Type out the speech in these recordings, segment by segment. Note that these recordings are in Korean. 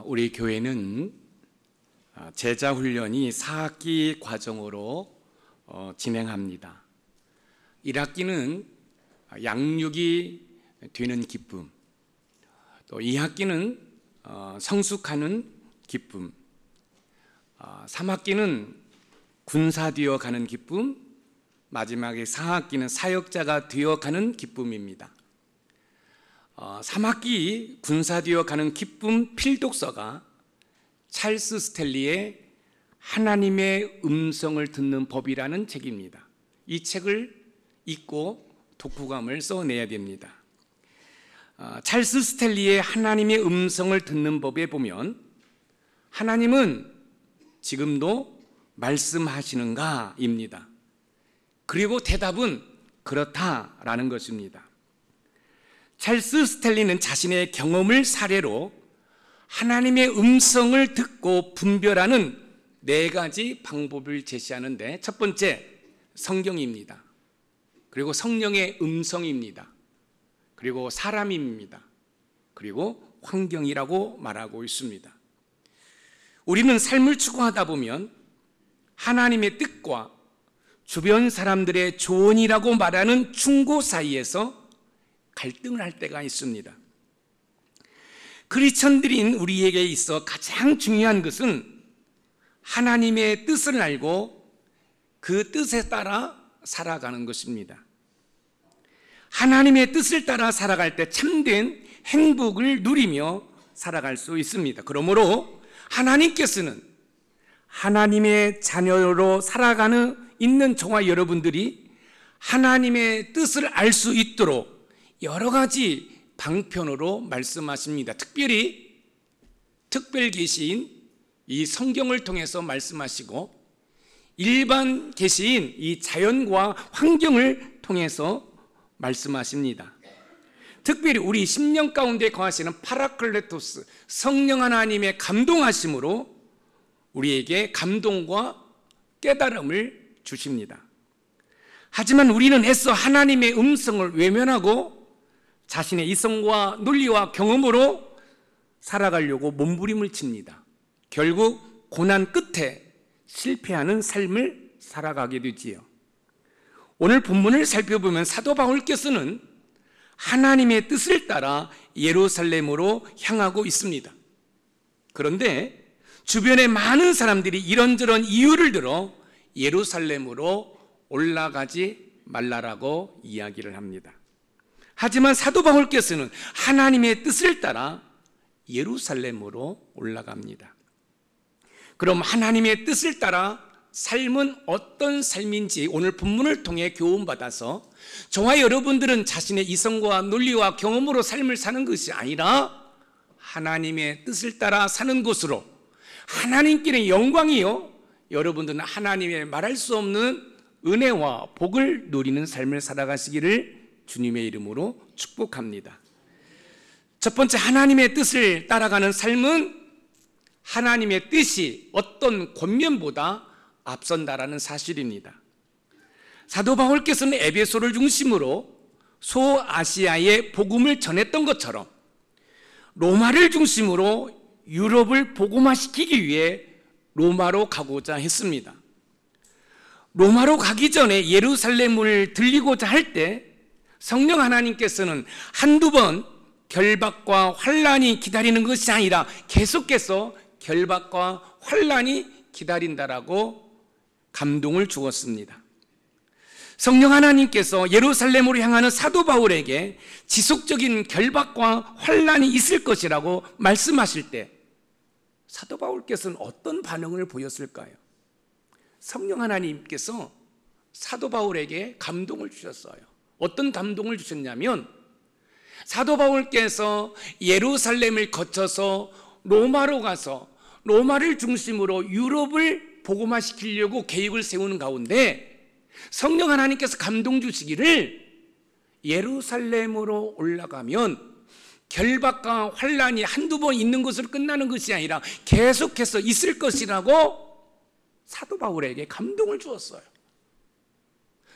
우리 교회는 제자 훈련이 4학기 과정으로 진행합니다. 1학기는 양육이 되는 기쁨, 또 2학기는 성숙하는 기쁨, 3학기는 군사되어 가는 기쁨, 마지막에 4학기는 사역자가 되어가는 기쁨입니다. 3학기 군사되어 가는 기쁨 필독서가 찰스 스탠리의 하나님의 음성을 듣는 법이라는 책입니다. 이 책을 읽고 독후감을 써내야 됩니다. 찰스 스탠리의 하나님의 음성을 듣는 법에 보면 하나님은 지금도 말씀하시는가 입니다. 그리고 대답은 그렇다라는 것입니다. 찰스 스탠리는 자신의 경험을 사례로 하나님의 음성을 듣고 분별하는 4가지 방법을 제시하는데, 첫 번째 성경입니다. 그리고 성령의 음성입니다. 그리고 사람입니다. 그리고 환경이라고 말하고 있습니다. 우리는 삶을 추구하다 보면 하나님의 뜻과 주변 사람들의 조언이라고 말하는 충고 사이에서 갈등을 할 때가 있습니다. 크리스천들인 우리에게 있어 가장 중요한 것은 하나님의 뜻을 알고 그 뜻에 따라 살아가는 것입니다. 하나님의 뜻을 따라 살아갈 때 참된 행복을 누리며 살아갈 수 있습니다. 그러므로 하나님께서는 하나님의 자녀로 살아가는 있는 저와 여러분들이 하나님의 뜻을 알 수 있도록 여러 가지 방편으로 말씀하십니다. 특별히 특별 계시인 이 성경을 통해서 말씀하시고, 일반 계시인 이 자연과 환경을 통해서 말씀하십니다. 특별히 우리 심령 가운데 거하시는 파라클레토스 성령 하나님의 감동하심으로 우리에게 감동과 깨달음을 주십니다. 하지만 우리는 애써 하나님의 음성을 외면하고 자신의 이성과 논리와 경험으로 살아가려고 몸부림을 칩니다. 결국 고난 끝에 실패하는 삶을 살아가게 되지요. 오늘 본문을 살펴보면 사도 바울께서는 하나님의 뜻을 따라 예루살렘으로 향하고 있습니다. 그런데 주변의 많은 사람들이 이런저런 이유를 들어 예루살렘으로 올라가지 말라라고 이야기를 합니다. 하지만 사도 바울께서는 하나님의 뜻을 따라 예루살렘으로 올라갑니다. 그럼 하나님의 뜻을 따라 삶은 어떤 삶인지 오늘 본문을 통해 교훈받아서 저와 여러분들은 자신의 이성과 논리와 경험으로 삶을 사는 것이 아니라 하나님의 뜻을 따라 사는 것으로 하나님께는 영광이요, 여러분들은 하나님의 말할 수 없는 은혜와 복을 누리는 삶을 살아가시기를 주님의 이름으로 축복합니다. 첫 번째, 하나님의 뜻을 따라가는 삶은 하나님의 뜻이 어떤 권면보다 앞선다라는 사실입니다. 사도 바울께서는 에베소를 중심으로 소아시아에 복음을 전했던 것처럼 로마를 중심으로 유럽을 복음화시키기 위해 로마로 가고자 했습니다. 로마로 가기 전에 예루살렘을 들리고자 할 때 성령 하나님께서는 한두 번 결박과 환난이 기다리는 것이 아니라 계속해서 결박과 환난이 기다린다라고 감동을 주었습니다. 성령 하나님께서 예루살렘으로 향하는 사도 바울에게 지속적인 결박과 환난이 있을 것이라고 말씀하실 때 사도 바울께서는 어떤 반응을 보였을까요? 성령 하나님께서 사도 바울에게 감동을 주셨어요. 어떤 감동을 주셨냐면, 사도 바울께서 예루살렘을 거쳐서 로마로 가서 로마를 중심으로 유럽을 복음화시키려고 계획을 세우는 가운데 성령 하나님께서 감동 주시기를 예루살렘으로 올라가면 결박과 환난이 한두 번 있는 것으로 끝나는 것이 아니라 계속해서 있을 것이라고 사도 바울에게 감동을 주었어요.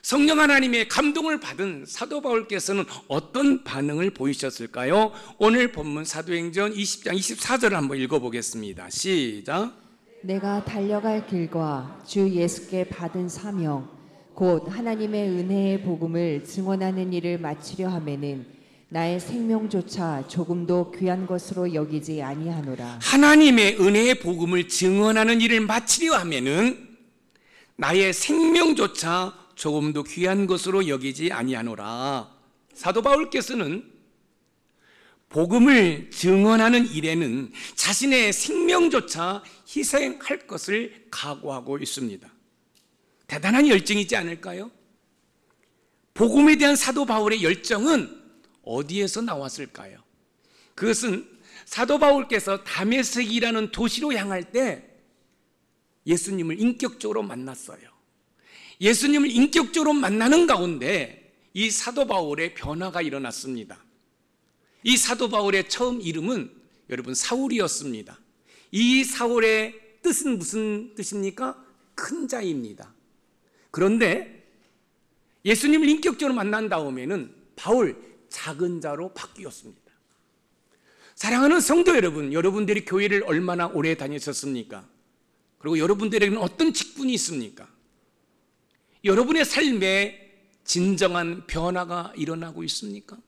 성령 하나님의 감동을 받은 사도 바울께서는 어떤 반응을 보이셨을까요? 오늘 본문 사도행전 20장 24절을 한번 읽어보겠습니다. 시작. 내가 달려갈 길과 주 예수께 받은 사명 곧 하나님의 은혜의 복음을 증언하는 일을 마치려 하면은 나의 생명조차 조금도 귀한 것으로 여기지 아니하노라. 하나님의 은혜의 복음을 증언하는 일을 마치려 하면은 나의 생명조차 조금도 귀한 것으로 여기지 아니하노라. 사도 바울께서는 복음을 증언하는 일에는 자신의 생명조차 희생할 것을 각오하고 있습니다. 대단한 열정이지 않을까요? 복음에 대한 사도 바울의 열정은 어디에서 나왔을까요? 그것은 사도 바울께서 다메섹이라는 도시로 향할 때 예수님을 인격적으로 만났어요. 예수님을 인격적으로 만나는 가운데 이 사도 바울의 변화가 일어났습니다. 이 사도 바울의 처음 이름은 여러분 사울이었습니다. 이 사울의 뜻은 무슨 뜻입니까? 큰 자입니다. 그런데 예수님을 인격적으로 만난 다음에는 바울 작은 자로 바뀌었습니다. 사랑하는 성도 여러분, 여러분들이 교회를 얼마나 오래 다니셨습니까? 그리고 여러분들에게는 어떤 직분이 있습니까? 여러분의 삶에 진정한 변화가 일어나고 있습니까?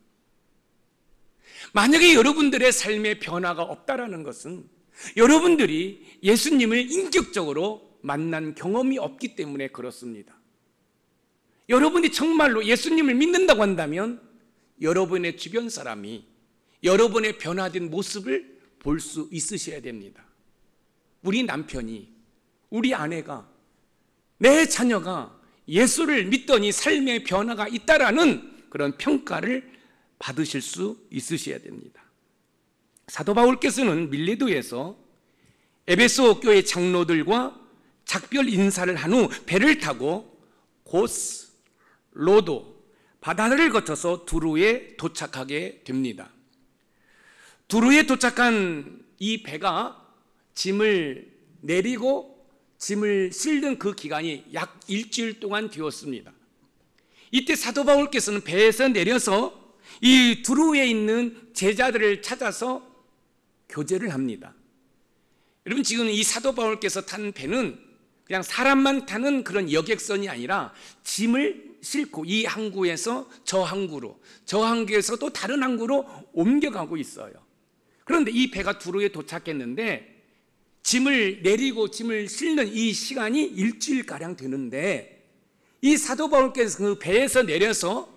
만약에 여러분들의 삶에 변화가 없다라는 것은 여러분들이 예수님을 인격적으로 만난 경험이 없기 때문에 그렇습니다. 여러분이 정말로 예수님을 믿는다고 한다면 여러분의 주변 사람이 여러분의 변화된 모습을 볼 수 있으셔야 됩니다. 우리 남편이, 우리 아내가, 내 자녀가 예수를 믿더니 삶의 변화가 있다라는 그런 평가를 받으실 수 있으셔야 됩니다. 사도 바울께서는 밀레도에서 에베소 교회 장로들과 작별 인사를 한 후 배를 타고 고스, 로도, 바다를 거쳐서 두루에 도착하게 됩니다. 두루에 도착한 이 배가 짐을 내리고 짐을 실는 그 기간이 약 일주일 동안 되었습니다. 이때 사도 바울께서는 배에서 내려서 이 두루에 있는 제자들을 찾아서 교제를 합니다. 여러분, 지금 이 사도 바울께서 탄 배는 그냥 사람만 타는 그런 여객선이 아니라 짐을 싣고 이 항구에서 저 항구로, 저 항구에서 또 다른 항구로 옮겨가고 있어요. 그런데 이 배가 두루에 도착했는데 짐을 내리고 짐을 싣는 이 시간이 일주일가량 되는데 이 사도 바울께서 그 배에서 내려서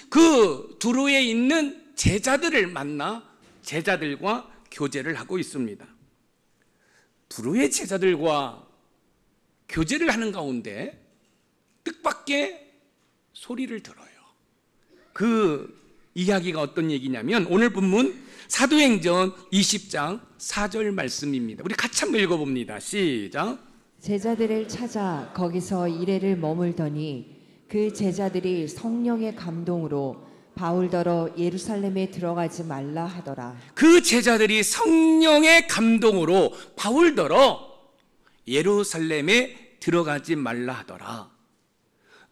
그 두루에 있는 제자들을 만나 제자들과 교제를 하고 있습니다. 두루의 제자들과 교제를 하는 가운데 뜻밖의 소리를 들어요. 그 이야기가 어떤 얘기냐면 오늘 본문 사도행전 20장 4절 말씀입니다. 우리 같이 한번 읽어봅니다. 시작. 제자들을 찾아 거기서 이래를 머물더니 그 제자들이 성령의 감동으로 바울더러 예루살렘에 들어가지 말라 하더라. 그 제자들이 성령의 감동으로 바울더러 예루살렘에 들어가지 말라 하더라.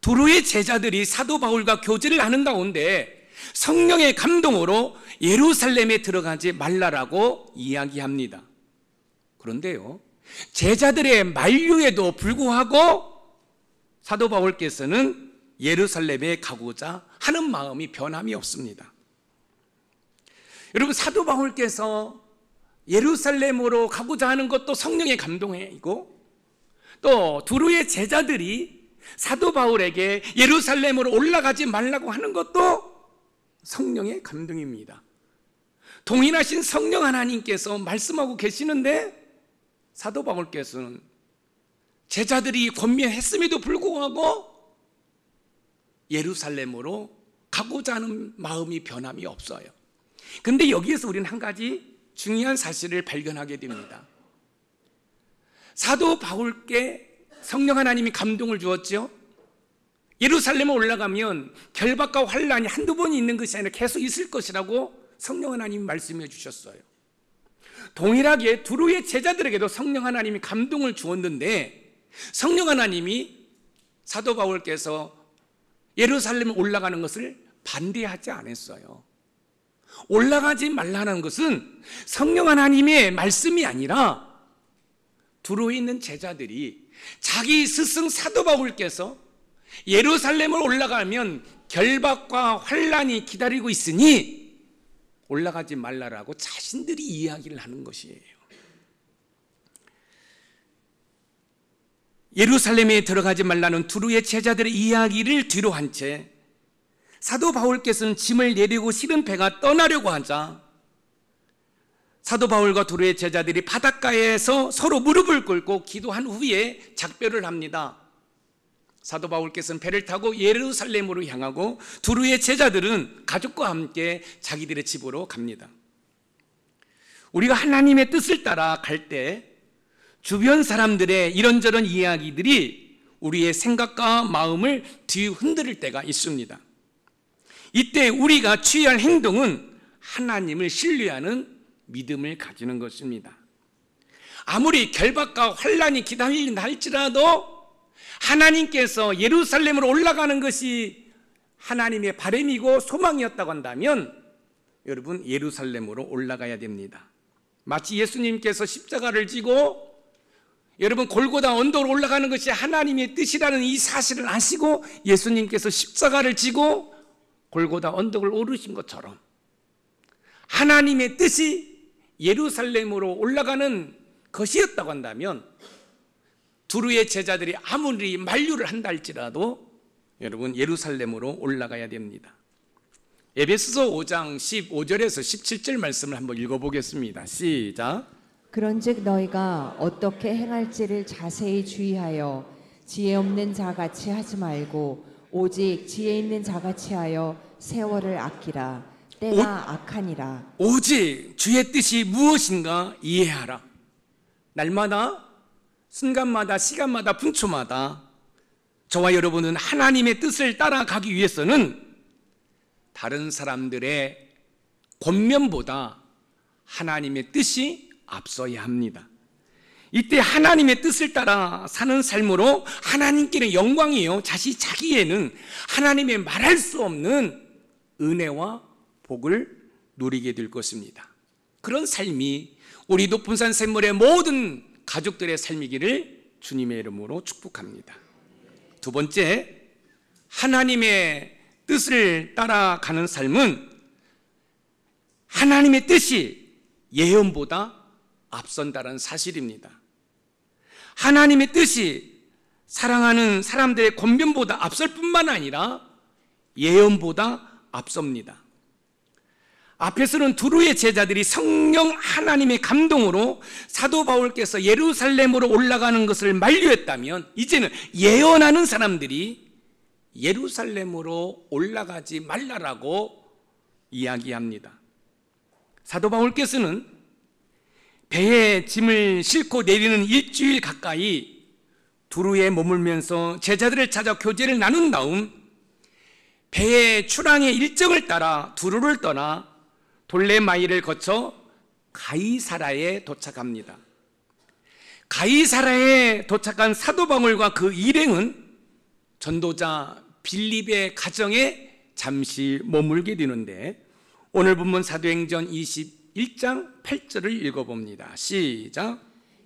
두루의 제자들이 사도 바울과 교제를 하는 가운데 성령의 감동으로 예루살렘에 들어가지 말라라고 이야기합니다. 그런데요, 제자들의 만류에도 불구하고 사도 바울께서는 예루살렘에 가고자 하는 마음이 변함이 없습니다. 여러분, 사도 바울께서 예루살렘으로 가고자 하는 것도 성령의 감동이고 또 두루의 제자들이 사도 바울에게 예루살렘으로 올라가지 말라고 하는 것도 성령의 감동입니다. 동일하신 성령 하나님께서 말씀하고 계시는데 사도 바울께서는 제자들이 권면했음에도 불구하고 예루살렘으로 가고자 하는 마음이 변함이 없어요. 그런데 여기에서 우리는 한 가지 중요한 사실을 발견하게 됩니다. 사도 바울께 성령 하나님이 감동을 주었죠. 예루살렘에 올라가면 결박과 환란이 한두 번이 있는 것이 아니라 계속 있을 것이라고 성령 하나님이 말씀해 주셨어요. 동일하게 두루의 제자들에게도 성령 하나님이 감동을 주었는데 성령 하나님이 사도 바울께서 예루살렘에 올라가는 것을 반대하지 않았어요. 올라가지 말라는 것은 성령 하나님의 말씀이 아니라 두로에 있는 제자들이 자기 스승 사도 바울께서 예루살렘을 올라가면 결박과 환란이 기다리고 있으니 올라가지 말라라고 자신들이 이야기를 하는 것이에요. 예루살렘에 들어가지 말라는 두루의 제자들의 이야기를 뒤로 한 채 사도 바울께서는 짐을 내리고 실은 배가 떠나려고 하자 사도 바울과 두루의 제자들이 바닷가에서 서로 무릎을 꿇고 기도한 후에 작별을 합니다. 사도 바울께서는 배를 타고 예루살렘으로 향하고 두루의 제자들은 가족과 함께 자기들의 집으로 갑니다. 우리가 하나님의 뜻을 따라 갈 때 주변 사람들의 이런저런 이야기들이 우리의 생각과 마음을 뒤흔들 때가 있습니다. 이때 우리가 취할 행동은 하나님을 신뢰하는 믿음을 가지는 것입니다. 아무리 결박과 환란이 기다린다 할지라도 하나님께서 예루살렘으로 올라가는 것이 하나님의 바람이고 소망이었다고 한다면 여러분 예루살렘으로 올라가야 됩니다. 마치 예수님께서 십자가를 지고 여러분 골고다 언덕으로 올라가는 것이 하나님의 뜻이라는 이 사실을 아시고 예수님께서 십자가를 지고 골고다 언덕을 오르신 것처럼 하나님의 뜻이 예루살렘으로 올라가는 것이었다고 한다면 두루의 제자들이 아무리 만류를 한다 할지라도 여러분 예루살렘으로 올라가야 됩니다. 에베소서 5장 15절에서 17절 말씀을 한번 읽어보겠습니다. 시작. 그런즉 너희가 어떻게 행할지를 자세히 주의하여 지혜 없는 자같이 하지 말고 오직 지혜 있는 자같이 하여 세월을 아끼라. 때가 악하니라. 오직 주의 뜻이 무엇인가 이해하라. 날마다 순간마다 시간마다 분초마다 저와 여러분은 하나님의 뜻을 따라가기 위해서는 다른 사람들의 권면보다 하나님의 뜻이 앞서야 합니다. 이때 하나님의 뜻을 따라 사는 삶으로 하나님께는 영광이요 자기에는 하나님의 말할 수 없는 은혜와 복을 누리게 될 것입니다. 그런 삶이 우리 높은산 샘물의 모든 가족들의 삶이기를 주님의 이름으로 축복합니다. 두 번째, 하나님의 뜻을 따라가는 삶은 하나님의 뜻이 예언보다 앞선다는 사실입니다. 하나님의 뜻이 사랑하는 사람들의 권면보다 앞설 뿐만 아니라 예언보다 앞섭니다. 앞에서는 두루의 제자들이 성령 하나님의 감동으로 사도 바울께서 예루살렘으로 올라가는 것을 만류했다면 이제는 예언하는 사람들이 예루살렘으로 올라가지 말라라고 이야기합니다. 사도 바울께서는 배에 짐을 싣고 내리는 일주일 가까이 두루에 머물면서 제자들을 찾아 교제를 나눈 다음 배의 출항의 일정을 따라 두루를 떠나 돌레마이를 거쳐 가이사라에 도착합니다. 가이사라에 도착한 사도 바울과 그 일행은 전도자 빌립의 가정에 잠시 머물게 되는데 오늘 본문 사도행전 21장 8절을 읽어봅니다. 시작.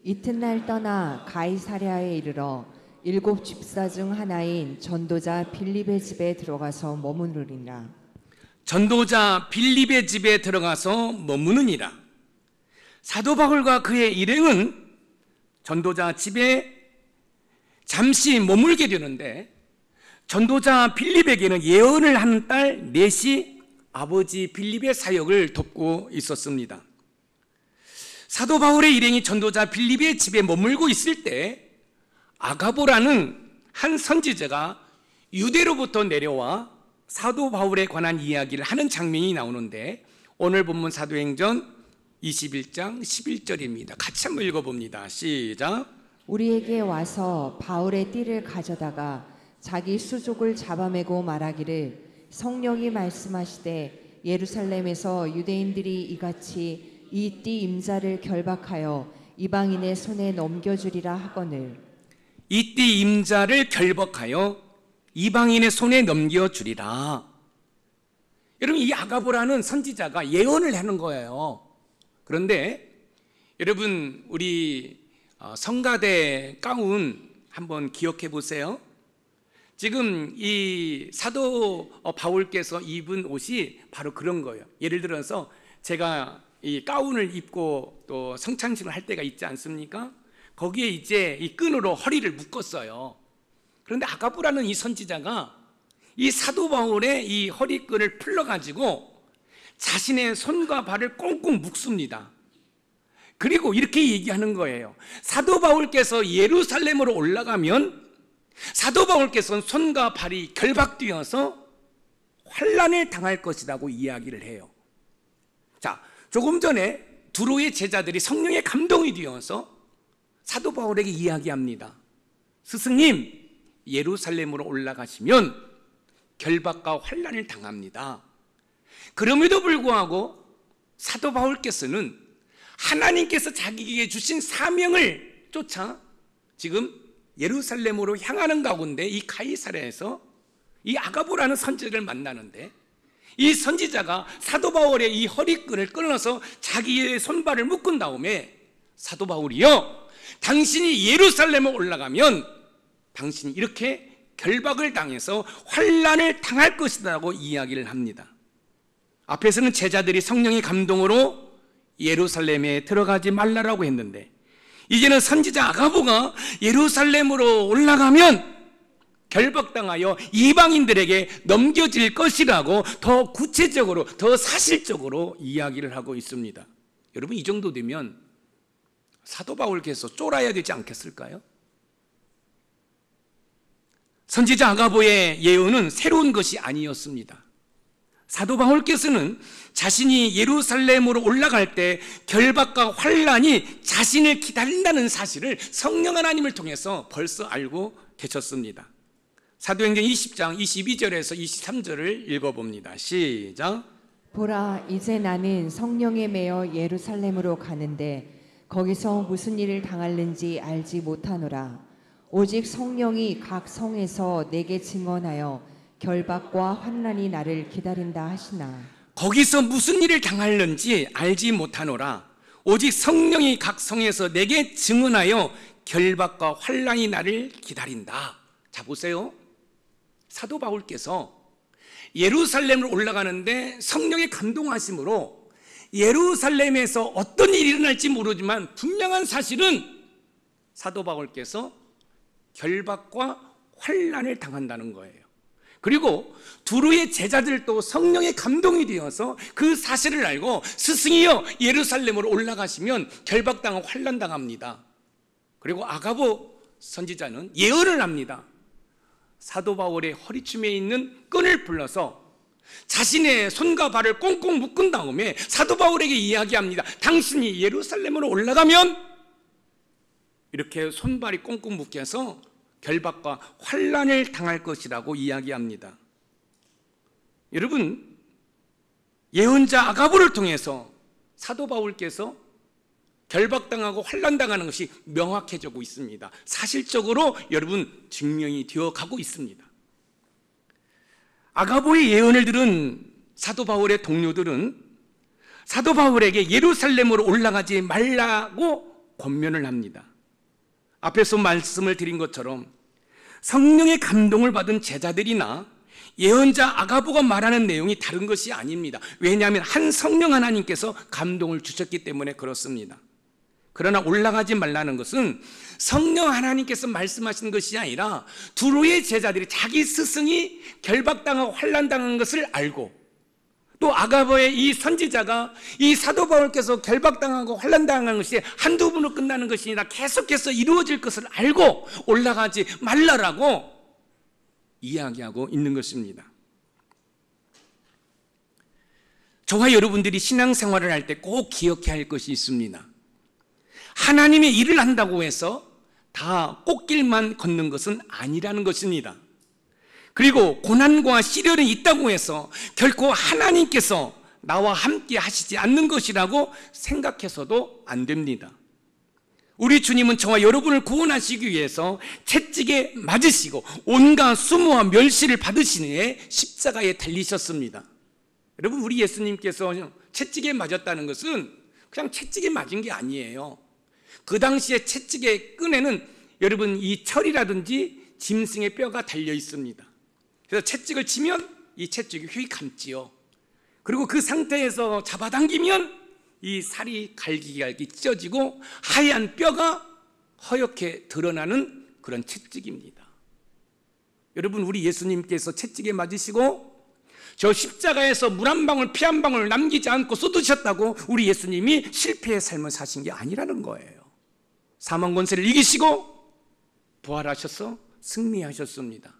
이튿날 떠나 가이사랴에 이르러 7 집사 중 하나인 전도자 빌립의 집에 들어가서 머무르니라. 전도자 빌립의 집에 들어가서 머무느니라. 사도 바울과 그의 일행은 전도자 집에 잠시 머물게 되는데 전도자 빌립에게는 예언을 한 딸 넷이 아버지 빌립의 사역을 돕고 있었습니다. 사도 바울의 일행이 전도자 빌립의 집에 머물고 있을 때 아가보라는 한 선지자가 유대로부터 내려와 사도 바울에 관한 이야기를 하는 장면이 나오는데 오늘 본문 사도행전 21장 11절입니다. 같이 한번 읽어봅니다. 시작. 우리에게 와서 바울의 띠를 가져다가 자기 수족을 잡아매고 말하기를 성령이 말씀하시되 예루살렘에서 유대인들이 이같이 이 띠 임자를 결박하여 이방인의 손에 넘겨주리라 하거늘. 이 띠 임자를 결박하여 이방인의 손에 넘겨주리라. 여러분, 이 아가보라는 선지자가 예언을 하는 거예요. 그런데 여러분, 우리 성가대 가운 한번 기억해 보세요. 지금 이 사도 바울께서 입은 옷이 바로 그런 거예요. 예를 들어서 제가 이 가운을 입고 또 성찬식을 할 때가 있지 않습니까? 거기에 이제 이 끈으로 허리를 묶었어요. 그런데 아가보라는 이 선지자가 이 사도 바울의 이 허리끈을 풀러가지고 자신의 손과 발을 꽁꽁 묶습니다. 그리고 이렇게 얘기하는 거예요. 사도 바울께서 예루살렘으로 올라가면 사도 바울께서는 손과 발이 결박되어서 환난을 당할 것이라고 이야기를 해요. 자, 조금 전에 두로의 제자들이 성령의 감동이 되어서 사도 바울에게 이야기합니다. 스승님, 예루살렘으로 올라가시면 결박과 환난을 당합니다. 그럼에도 불구하고 사도 바울께서는 하나님께서 자기에게 주신 사명을 쫓아 지금 예루살렘으로 향하는 가운데 이 가이사랴에서 이 아가보라는 선지자를 만나는데, 이 선지자가 사도 바울의 이 허리끈을 끊어서 자기의 손발을 묶은 다음에 사도 바울이요, 당신이 예루살렘에 올라가면 당신이 이렇게 결박을 당해서 환난을 당할 것이라고 이야기를 합니다. 앞에서는 제자들이 성령의 감동으로 예루살렘에 들어가지 말라라고 했는데, 이제는 선지자 아가보가 예루살렘으로 올라가면 결박당하여 이방인들에게 넘겨질 것이라고 더 구체적으로, 더 사실적으로 이야기를 하고 있습니다. 여러분, 이 정도 되면 사도 바울께서 쫄아야 되지 않겠을까요? 선지자 아가보의 예언은 새로운 것이 아니었습니다. 사도 바울께서는 자신이 예루살렘으로 올라갈 때 결박과 환난이 자신을 기다린다는 사실을 성령 하나님을 통해서 벌써 알고 계셨습니다. 사도행전 20장 22절에서 23절을 읽어봅니다. 시작. 보라, 이제 나는 성령에 매여 예루살렘으로 가는데 거기서 무슨 일을 당할는지 알지 못하노라. 오직 성령이 각 성에서 내게 증언하여 결박과 환난이 나를 기다린다 하시나. 거기서 무슨 일을 당할는지 알지 못하노라. 오직 성령이 각 성에서 내게 증언하여 결박과 환난이 나를 기다린다. 자, 보세요. 사도 바울께서 예루살렘으로 올라가는데 성령의 감동하심으로 예루살렘에서 어떤 일이 일어날지 모르지만 분명한 사실은 사도 바울께서 결박과 환난을 당한다는 거예요. 그리고 두루의 제자들도 성령의 감동이 되어서 그 사실을 알고 스승이여 예루살렘으로 올라가시면 결박당하고 환난당합니다. 그리고 아가보 선지자는 예언을 합니다. 사도 바울의 허리춤에 있는 끈을 풀러서 자신의 손과 발을 꽁꽁 묶은 다음에 사도 바울에게 이야기합니다. 당신이 예루살렘으로 올라가면 이렇게 손발이 꽁꽁 묶여서 결박과 환난을 당할 것이라고 이야기합니다. 여러분, 예언자 아가보를 통해서 사도 바울께서 결박당하고 환난당하는 것이 명확해지고 있습니다. 사실적으로 여러분 증명이 되어가고 있습니다. 아가보의 예언을 들은 사도 바울의 동료들은 사도 바울에게 예루살렘으로 올라가지 말라고 권면을 합니다. 앞에서 말씀을 드린 것처럼 성령의 감동을 받은 제자들이나 예언자 아가보가 말하는 내용이 다른 것이 아닙니다. 왜냐하면 한 성령 하나님께서 감동을 주셨기 때문에 그렇습니다. 그러나 올라가지 말라는 것은 성령 하나님께서 말씀하신 것이 아니라 두로의 제자들이 자기 스승이 결박당하고 환난당한 것을 알고, 또 아가보의 이 선지자가 이 사도 바울께서 결박당하고 환난당한 것이 한두 번으로 끝나는 것이 아니라 계속해서 이루어질 것을 알고 올라가지 말라라고 이야기하고 있는 것입니다. 저와 여러분들이 신앙생활을 할 때 꼭 기억해야 할 것이 있습니다. 하나님의 일을 한다고 해서 다 꽃길만 걷는 것은 아니라는 것입니다. 그리고 고난과 시련이 있다고 해서 결코 하나님께서 나와 함께 하시지 않는 것이라고 생각해서도 안 됩니다. 우리 주님은 저와 여러분을 구원하시기 위해서 채찍에 맞으시고 온갖 수모와 멸시를 받으시는 에 십자가에 달리셨습니다. 여러분, 우리 예수님께서 채찍에 맞았다는 것은 그냥 채찍에 맞은 게 아니에요. 그 당시에 채찍의 끈에는 여러분 이 철이라든지 짐승의 뼈가 달려 있습니다. 그래서 채찍을 치면 이 채찍이 휙 감지요. 그리고 그 상태에서 잡아당기면 이 살이 갈기갈기 찢어지고 하얀 뼈가 허옇게 드러나는 그런 채찍입니다. 여러분, 우리 예수님께서 채찍에 맞으시고 저 십자가에서 물 한 방울 피 한 방울 남기지 않고 쏟으셨다고 우리 예수님이 실패의 삶을 사신 게 아니라는 거예요. 사망 권세를 이기시고 부활하셔서 승리하셨습니다.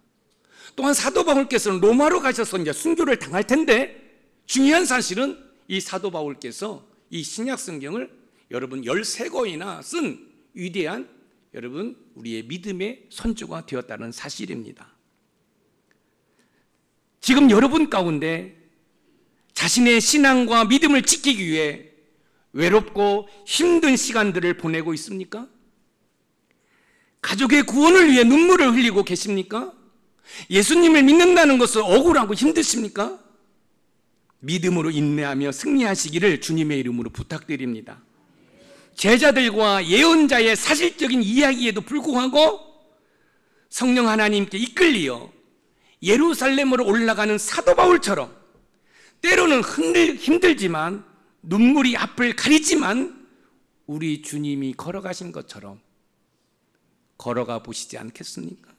또한 사도 바울께서는 로마로 가셔서 이제 순교를 당할 텐데, 중요한 사실은 이 사도 바울께서 이 신약 성경을 여러분 13권이나 쓴 위대한 여러분 우리의 믿음의 선조가 되었다는 사실입니다. 지금 여러분 가운데 자신의 신앙과 믿음을 지키기 위해 외롭고 힘든 시간들을 보내고 있습니까? 가족의 구원을 위해 눈물을 흘리고 계십니까? 예수님을 믿는다는 것을 억울하고 힘드십니까? 믿음으로 인내하며 승리하시기를 주님의 이름으로 부탁드립니다. 제자들과 예언자의 사실적인 이야기에도 불구하고 성령 하나님께 이끌리어 예루살렘으로 올라가는 사도 바울처럼 때로는 힘들지만 눈물이 앞을 가리지만 우리 주님이 걸어가신 것처럼 걸어가 보시지 않겠습니까?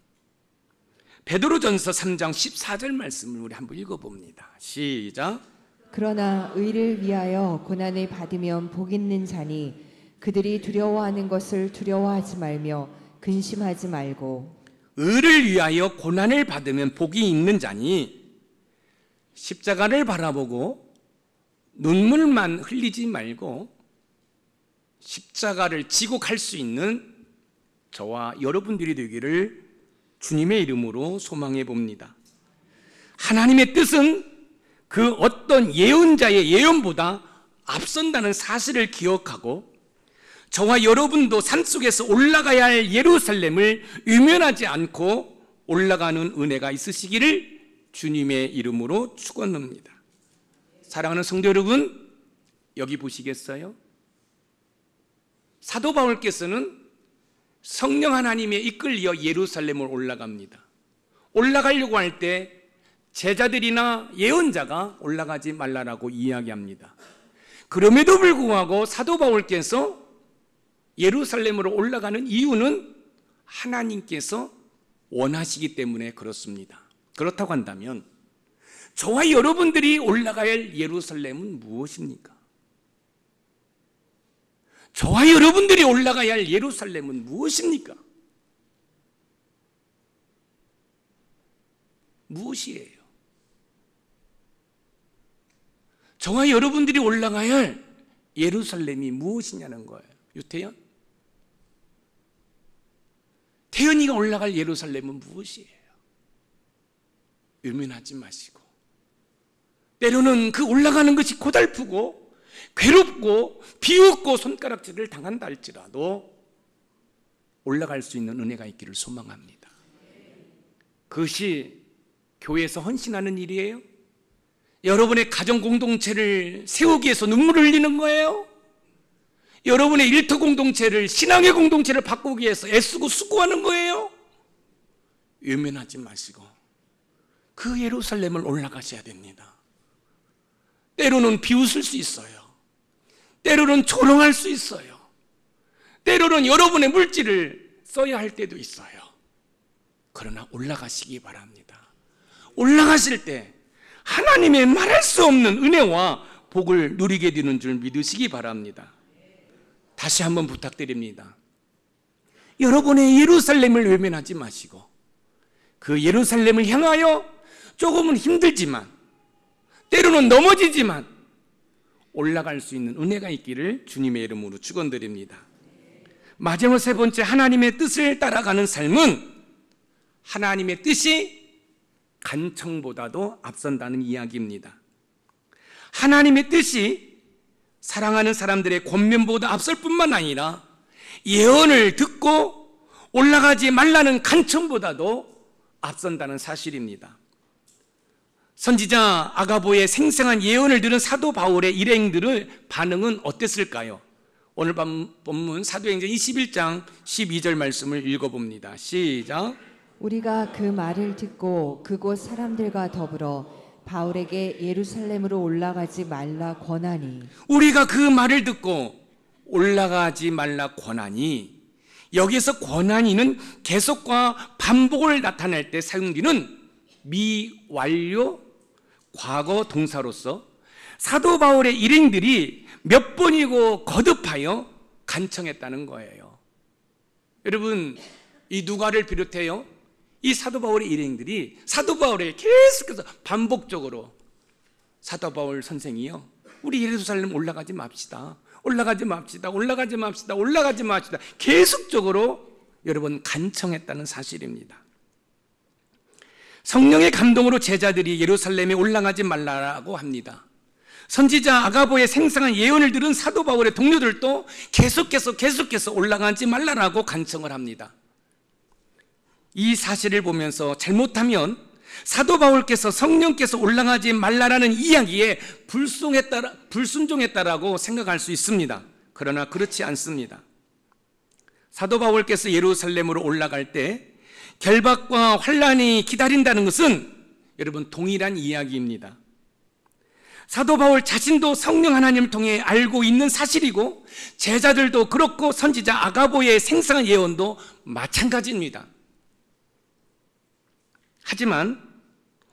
베드로전서 3장 14절 말씀을 우리 한번 읽어봅니다. 시작. 그러나 의를 위하여 고난을 받으면 복 있는 자니 그들이 두려워하는 것을 두려워하지 말며 근심하지 말고. 의를 위하여 고난을 받으면 복이 있는 자니 십자가를 바라보고 눈물만 흘리지 말고 십자가를 지고 갈 수 있는 저와 여러분들이 되기를 주님의 이름으로 소망해 봅니다. 하나님의 뜻은 그 어떤 예언자의 예언보다 앞선다는 사실을 기억하고 저와 여러분도 산속에서 올라가야 할 예루살렘을 외면하지 않고 올라가는 은혜가 있으시기를 주님의 이름으로 축원합니다. 사랑하는 성도 여러분, 여기 보시겠어요? 사도 바울께서는 성령 하나님에 이끌려 예루살렘을 올라갑니다. 올라가려고 할 때 제자들이나 예언자가 올라가지 말라라고 이야기합니다. 그럼에도 불구하고 사도 바울께서 예루살렘으로 올라가는 이유는 하나님께서 원하시기 때문에 그렇습니다. 그렇다고 한다면 저와 여러분들이 올라가야 할 예루살렘은 무엇입니까? 저와 여러분들이 올라가야 할 예루살렘은 무엇입니까? 무엇이에요? 저와 여러분들이 올라가야 할 예루살렘이 무엇이냐는 거예요. 유태연? 태연이가 올라갈 예루살렘은 무엇이에요? 외면하지 마시고, 때로는 그 올라가는 것이 고달프고 괴롭고 비웃고 손가락질을 당한다 할지라도 올라갈 수 있는 은혜가 있기를 소망합니다. 그것이 교회에서 헌신하는 일이에요? 여러분의 가정 공동체를 세우기 위해서 눈물을 흘리는 거예요? 여러분의 일터 공동체를, 신앙의 공동체를 바꾸기 위해서 애쓰고 수고하는 거예요? 외면하지 마시고 그 예루살렘을 올라가셔야 됩니다. 때로는 비웃을 수 있어요. 때로는 조롱할 수 있어요. 때로는 여러분의 물질을 써야 할 때도 있어요. 그러나 올라가시기 바랍니다. 올라가실 때 하나님의 말할 수 없는 은혜와 복을 누리게 되는 줄 믿으시기 바랍니다. 다시 한번 부탁드립니다. 여러분의 예루살렘을 외면하지 마시고 그 예루살렘을 향하여 조금은 힘들지만 때로는 넘어지지만 올라갈 수 있는 은혜가 있기를 주님의 이름으로 축원드립니다. 마지막 세 번째, 하나님의 뜻을 따라가는 삶은 하나님의 뜻이 간청보다도 앞선다는 이야기입니다. 하나님의 뜻이 사랑하는 사람들의 권면보다 앞설 뿐만 아니라 예언을 듣고 올라가지 말라는 간청보다도 앞선다는 사실입니다. 선지자 아가보의 생생한 예언을 들은 사도 바울의 일행들의 반응은 어땠을까요? 오늘 본문 사도행전 21장 12절 말씀을 읽어봅니다. 시작. 우리가 그 말을 듣고 그곳 사람들과 더불어 바울에게 예루살렘으로 올라가지 말라 권하니. 우리가 그 말을 듣고 올라가지 말라 권하니, 여기서 권하니는 계속과 반복을 나타낼 때 사용되는 미완료 과거 동사로서 사도 바울의 일행들이 몇 번이고 거듭하여 간청했다는 거예요. 여러분, 이 누가를 비롯해요, 이 사도 바울의 일행들이 사도 바울에게 계속해서 반복적으로, 사도 바울 선생이요, 우리 예루살렘 올라가지 맙시다, 올라가지 맙시다, 올라가지 맙시다, 올라가지 맙시다, 계속적으로 여러분 간청했다는 사실입니다. 성령의 감동으로 제자들이 예루살렘에 올라가지 말라고 합니다. 선지자 아가보의 생생한 예언을 들은 사도 바울의 동료들도 계속해서 올라가지 말라라고 간청을 합니다. 이 사실을 보면서 잘못하면 사도 바울께서 성령께서 올라가지 말라라는 이야기에 불순종했다라고 생각할 수 있습니다. 그러나 그렇지 않습니다. 사도 바울께서 예루살렘으로 올라갈 때 결박과 환란이 기다린다는 것은 여러분 동일한 이야기입니다. 사도 바울 자신도 성령 하나님을 통해 알고 있는 사실이고, 제자들도 그렇고, 선지자 아가보의 생생한 예언도 마찬가지입니다. 하지만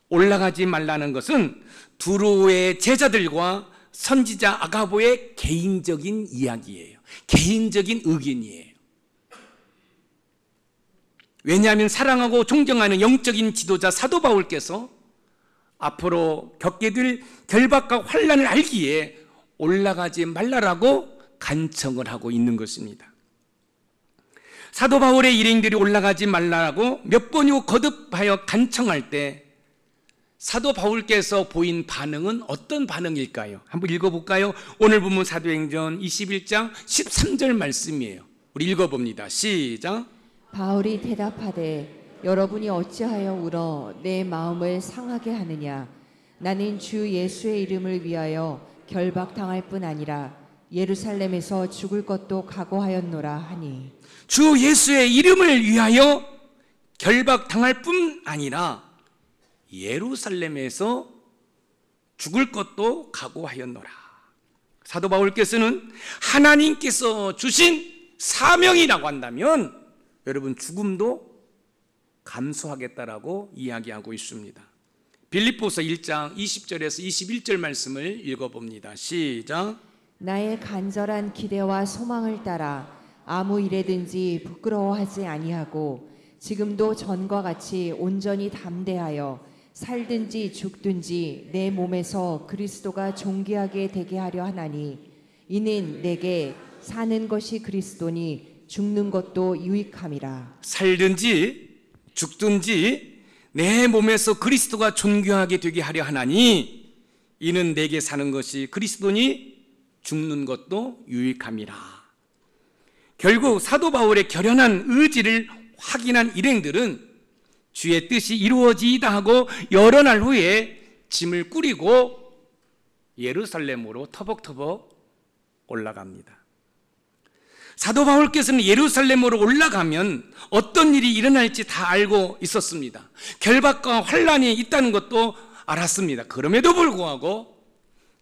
올라가지 말라는 것은 두로의 제자들과 선지자 아가보의 개인적인 이야기예요. 개인적인 의견이에요. 왜냐하면 사랑하고 존경하는 영적인 지도자 사도 바울께서 앞으로 겪게 될 결박과 환란을 알기에 올라가지 말라라고 간청을 하고 있는 것입니다. 사도 바울의 일행들이 올라가지 말라고 몇 번이고 거듭하여 간청할 때 사도 바울께서 보인 반응은 어떤 반응일까요? 한번 읽어볼까요? 오늘 본문 사도행전 21장 13절 말씀이에요. 우리 읽어봅니다. 시작. 바울이 대답하되 여러분이 어찌하여 울어 내 마음을 상하게 하느냐. 나는 주 예수의 이름을 위하여 결박당할 뿐 아니라 예루살렘에서 죽을 것도 각오하였노라 하니. 주 예수의 이름을 위하여 결박당할 뿐 아니라 예루살렘에서 죽을 것도 각오하였노라. 사도 바울께서는 하나님께서 주신 사명이라고 한다면 여러분 죽음도 감수하겠다라고 이야기하고 있습니다. 빌립보서 1장 20절에서 21절 말씀을 읽어봅니다. 시작. 나의 간절한 기대와 소망을 따라 아무 일에든지 부끄러워하지 아니하고 지금도 전과 같이 온전히 담대하여 살든지 죽든지 내 몸에서 그리스도가 존귀하게 되게 하려 하나니, 이는 내게 사는 것이 그리스도니 죽는 것도 유익함이라. 살든지 죽든지 내 몸에서 그리스도가 존귀하게 되게 하려 하나니, 이는 내게 사는 것이 그리스도니 죽는 것도 유익함이라. 결국 사도 바울의 결연한 의지를 확인한 일행들은 주의 뜻이 이루어지이다 하고 여러 날 후에 짐을 꾸리고 예루살렘으로 터벅터벅 올라갑니다. 사도 바울께서는 예루살렘으로 올라가면 어떤 일이 일어날지 다 알고 있었습니다. 결박과 환란이 있다는 것도 알았습니다. 그럼에도 불구하고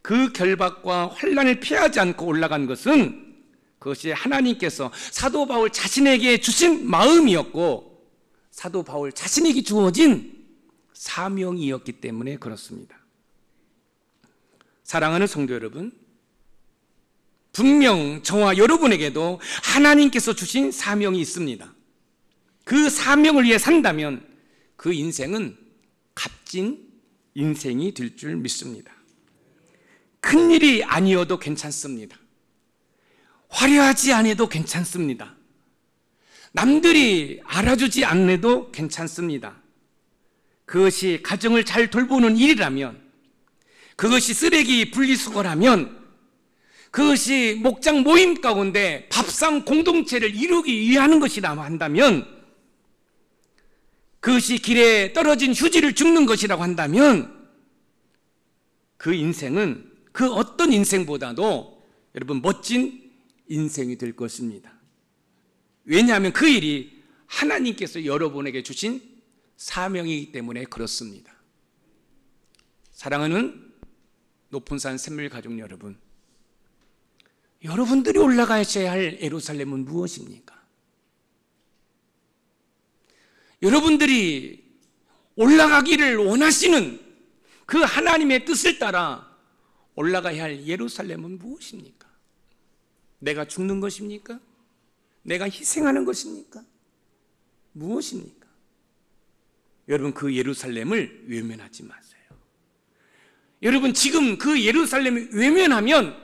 그 결박과 환란을 피하지 않고 올라간 것은 그것이 하나님께서 사도 바울 자신에게 주신 마음이었고 사도 바울 자신에게 주어진 사명이었기 때문에 그렇습니다. 사랑하는 성도 여러분, 분명 저와 여러분에게도 하나님께서 주신 사명이 있습니다. 그 사명을 위해 산다면 그 인생은 값진 인생이 될 줄 믿습니다. 큰 일이 아니어도 괜찮습니다. 화려하지 않아도 괜찮습니다. 남들이 알아주지 않아도 괜찮습니다. 그것이 가정을 잘 돌보는 일이라면, 그것이 쓰레기 분리수거라면, 그것이 목장 모임 가운데 밥상 공동체를 이루기 위한 것이라 한다면, 그것이 길에 떨어진 휴지를 줍는 것이라고 한다면, 그 인생은 그 어떤 인생보다도 여러분 멋진 인생이 될 것입니다. 왜냐하면 그 일이 하나님께서 여러분에게 주신 사명이기 때문에 그렇습니다. 사랑하는 높은산 샘물가족 여러분, 여러분들이 올라가셔야 할 예루살렘은 무엇입니까? 여러분들이 올라가기를 원하시는 그 하나님의 뜻을 따라 올라가야 할 예루살렘은 무엇입니까? 내가 죽는 것입니까? 내가 희생하는 것입니까? 무엇입니까? 여러분, 그 예루살렘을 외면하지 마세요. 여러분, 지금 그 예루살렘을 외면하면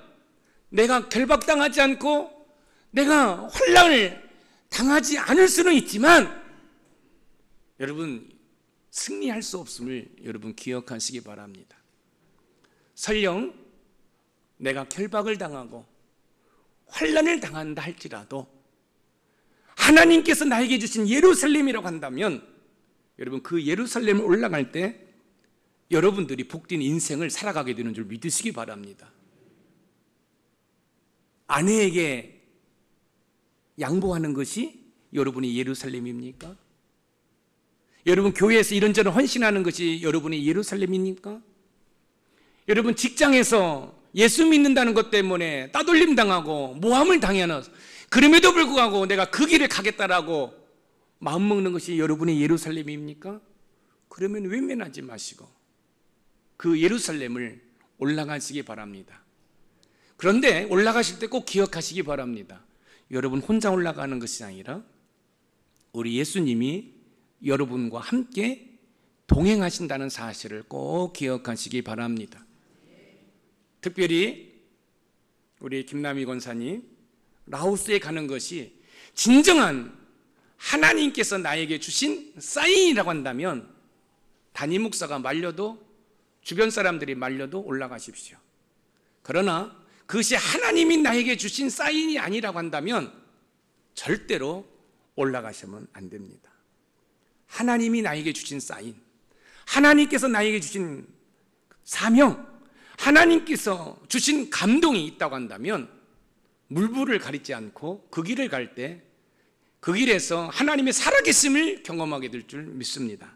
내가 결박당하지 않고 내가 환난을 당하지 않을 수는 있지만 여러분, 승리할 수 없음을 여러분 기억하시기 바랍니다. 설령 내가 결박을 당하고 환난을 당한다 할지라도 하나님께서 나에게 주신 예루살렘이라고 한다면 여러분, 그 예루살렘을 올라갈 때 여러분들이 복된 인생을 살아가게 되는 줄 믿으시기 바랍니다. 아내에게 양보하는 것이 여러분의 예루살렘입니까? 여러분, 교회에서 이런저런 헌신하는 것이 여러분의 예루살렘입니까? 여러분, 직장에서 예수 믿는다는 것 때문에 따돌림 당하고 모함을 당하는, 그럼에도 불구하고 내가 그 길을 가겠다라고 마음먹는 것이 여러분의 예루살렘입니까? 그러면 외면하지 마시고 그 예루살렘을 올라가시기 바랍니다. 그런데 올라가실 때 꼭 기억하시기 바랍니다. 여러분 혼자 올라가는 것이 아니라 우리 예수님이 여러분과 함께 동행하신다는 사실을 꼭 기억하시기 바랍니다. 특별히 우리 김남희 권사님, 라오스에 가는 것이 진정한 하나님께서 나에게 주신 사인이라고 한다면 담임 목사가 말려도, 주변 사람들이 말려도 올라가십시오. 그러나 그것이 하나님이 나에게 주신 사인이 아니라고 한다면 절대로 올라가시면 안 됩니다. 하나님이 나에게 주신 사인, 하나님께서 나에게 주신 사명, 하나님께서 주신 감동이 있다고 한다면 물불을 가리지 않고 그 길을 갈 때 그 길에서 하나님의 살아계심을 경험하게 될 줄 믿습니다.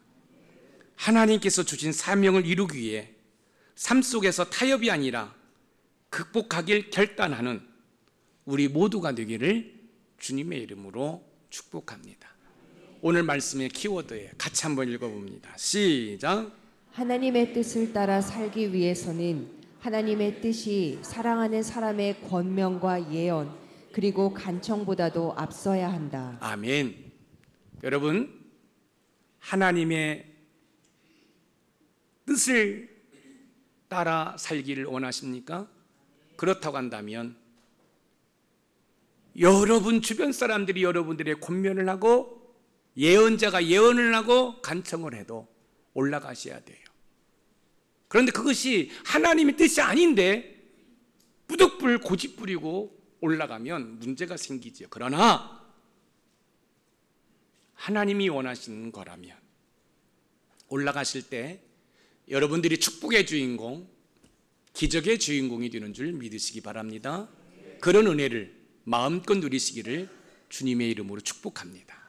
하나님께서 주신 사명을 이루기 위해 삶 속에서 타협이 아니라 극복하길 결단하는 우리 모두가 되기를 주님의 이름으로 축복합니다. 오늘 말씀의 키워드에 같이 한번 읽어봅니다. 시작. 하나님의 뜻을 따라 살기 위해서는 하나님의 뜻이 사랑하는 사람의 권면과 예언 그리고 간청보다도 앞서야 한다. 아멘. 여러분, 하나님의 뜻을 따라 살기를 원하십니까? 그렇다고 한다면 여러분 주변 사람들이 여러분들의 권면을 하고 예언자가 예언을 하고 간청을 해도 올라가셔야 돼요. 그런데 그것이 하나님의 뜻이 아닌데 뿌득불 고집 부리고 올라가면 문제가 생기죠. 그러나 하나님이 원하시는 거라면 올라가실 때 여러분들이 축복의 주인공, 기적의 주인공이 되는 줄 믿으시기 바랍니다. 그런 은혜를 마음껏 누리시기를 주님의 이름으로 축복합니다.